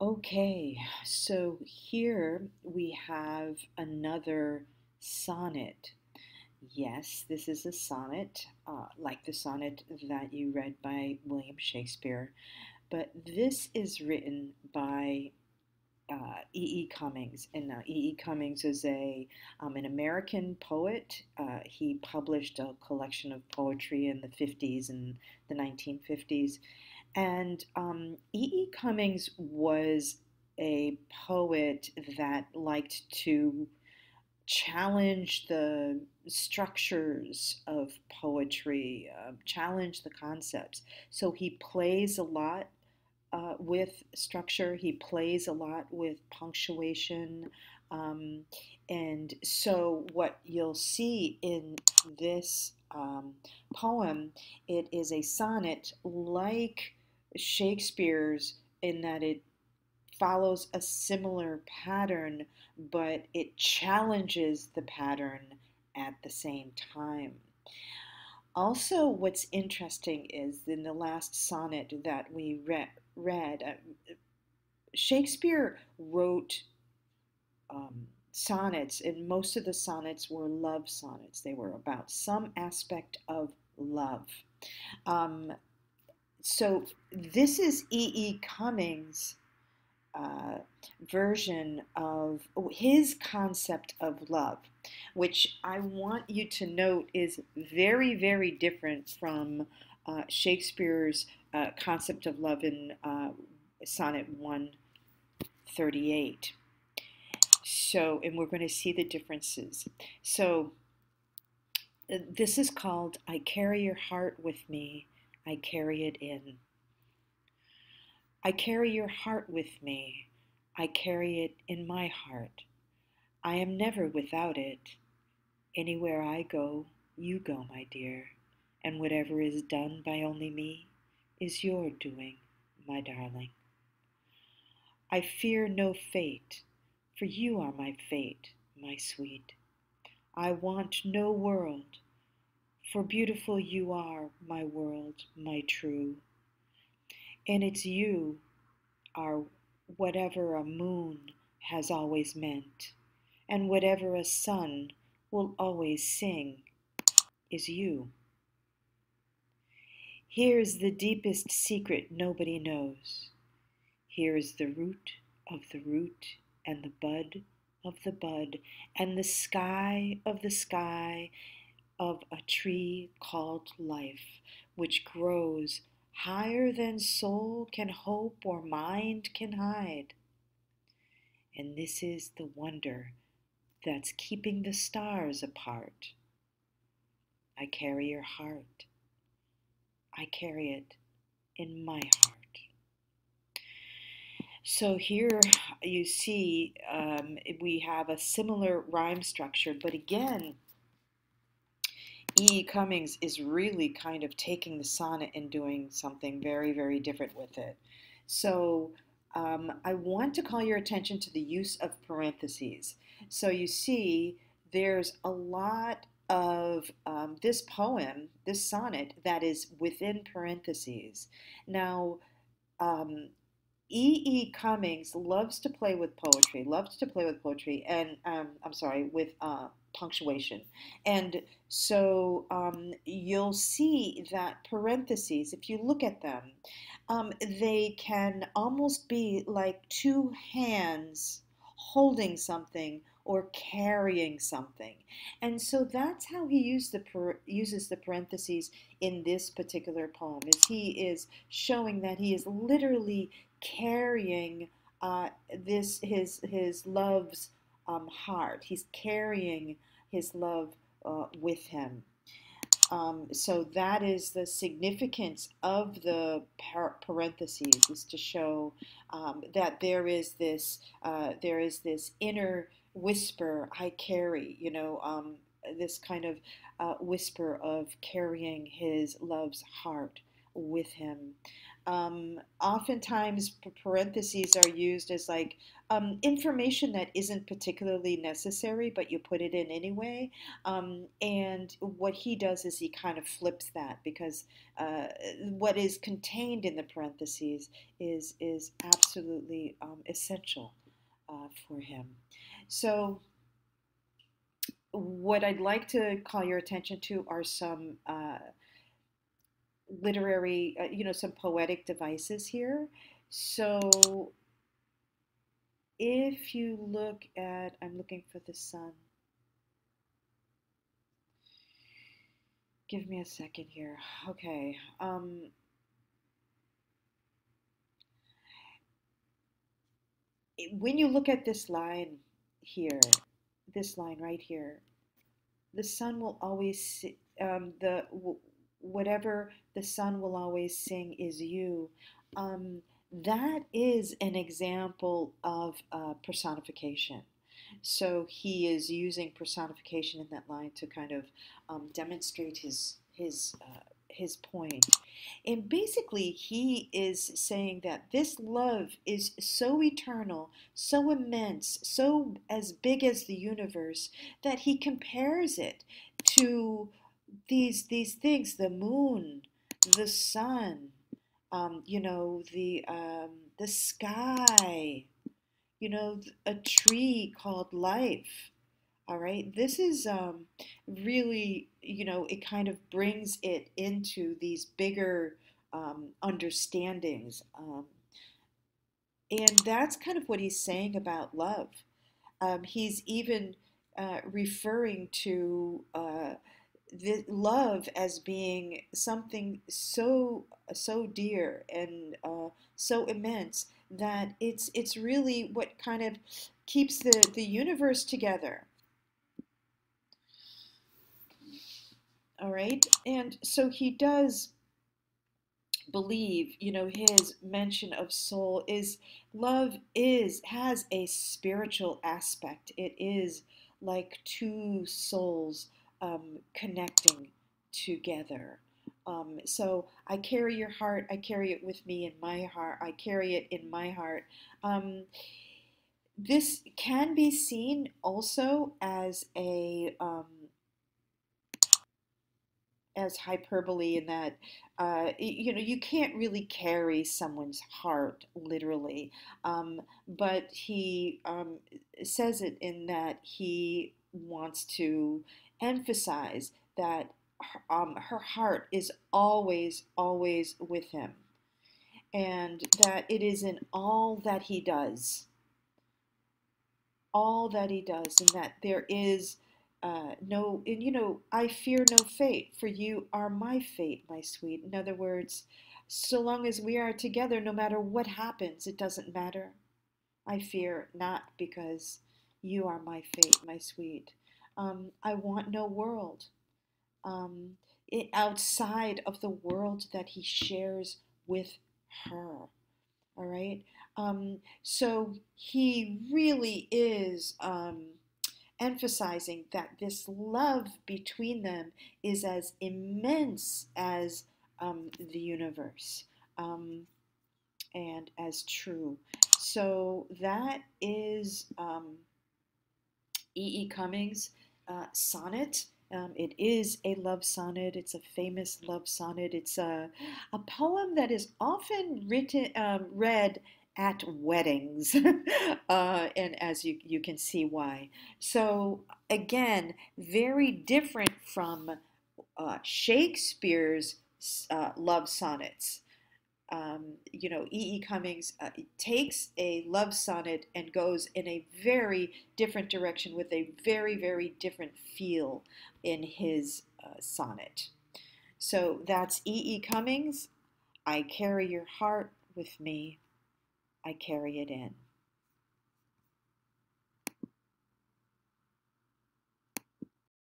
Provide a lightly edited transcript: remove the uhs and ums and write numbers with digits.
Okay, so here we have another sonnet. Yes, this is a sonnet, like the sonnet that you read by William Shakespeare, but this is written by E.E. Cummings, and E.E. Cummings is an American poet. He published a collection of poetry in the 50s and the 1950s, and E.E. Cummings was a poet that liked to challenge the structures of poetry, challenge the concepts. So he plays a lot with structure, he plays a lot with punctuation. Um, and so, what you'll see in this poem, it is a sonnet like Shakespeare's in that it follows a similar pattern, but it challenges the pattern at the same time. Also, what's interesting is in the last sonnet that we read Shakespeare wrote sonnets, and most of the sonnets were love sonnets. They were about some aspect of love. Um, so, this is E.E. Cummings' uh, version of his concept of love, which I want you to note is very, very different from Shakespeare's concept of love in Sonnet 138. So, and we're going to see the differences. So, this is called I Carry Your Heart With Me, I Carry It In. I carry your heart with me, I carry it in my heart. I am never without it. Anywhere I go, you go, my dear, and whatever is done by only me is your doing, my darling. I fear no fate, for you are my fate, my sweet. I want no world, for beautiful you are, my world, my true. And it's you are whatever a moon has always meant, and whatever a sun will always sing is you. Here is the deepest secret nobody knows. Here is the root of the root, and the bud of the bud, and the sky of a tree called life, which grows higher than soul can hope or mind can hide. And this is the wonder that's keeping the stars apart. I carry your heart. I carry it in my heart. So here you see we have a similar rhyme structure, but again, E.E. Cummings is really kind of taking the sonnet and doing something very, very different with it. So I want to call your attention to the use of parentheses. So you see, there's a lot of this poem, this sonnet, that is within parentheses. Now, um, E.E. Cummings loves to play with poetry, and I'm sorry, with punctuation. And so you'll see that parentheses, if you look at them, they can almost be like two hands holding something or carrying something. And so that's how he uses the parentheses in this particular poem, is he is showing that he is literally carrying this his love's heart. He's carrying his love with him. So that is the significance of the parentheses, is to show that there is this inner whisper I carry, this kind of whisper of carrying his love's heart with him. Oftentimes, parentheses are used as like information that isn't particularly necessary, but you put it in anyway. And what he does is he kind of flips that because what is contained in the parentheses is absolutely essential for him. So, what I'd like to call your attention to are some literary, some poetic devices here. So if you look at, I'm looking for the sun. Give me a second here. Okay. When you look at this line here, this line right here, the sun will always, whatever the sun will always sing is you. Um, that is an example of personification. So he is using personification in that line to kind of demonstrate his point. And basically, he is saying that this love is so eternal, so immense, so as big as the universe, that he compares it to these things: the moon, the sun, the sky, a tree called life. All right, this is really, it kind of brings it into these bigger understandings. And that's kind of what he's saying about love. He's even referring to the love as being something so dear and so immense that it's really what kind of keeps the universe together. All right, and so he does believe, his mention of soul is love is has a spiritual aspect. It is like two souls connecting together. So I carry your heart, I carry it with me in my heart, I carry it in my heart. This can be seen also as hyperbole in that you can't really carry someone's heart literally, but he says it in that he wants to emphasize that her heart is always with him, and that it is in all that he does, and that there is no, and I fear no fate, for you are my fate, my sweet. In other words, so long as we are together, no matter what happens, it doesn't matter. I fear not, because you are my fate, my sweet. I want no world outside of the world that he shares with her. All right. So he really is emphasizing that this love between them is as immense as the universe, and as true. So that is E. E. Cummings' sonnet. It is a love sonnet. It's a famous love sonnet. It's a poem that is often read at weddings, and as you can see why. So again, very different from Shakespeare's love sonnets. E. E. Cummings takes a love sonnet and goes in a very different direction with a very different feel in his sonnet. So that's E. E. Cummings. I carry your heart with me. I carry it in.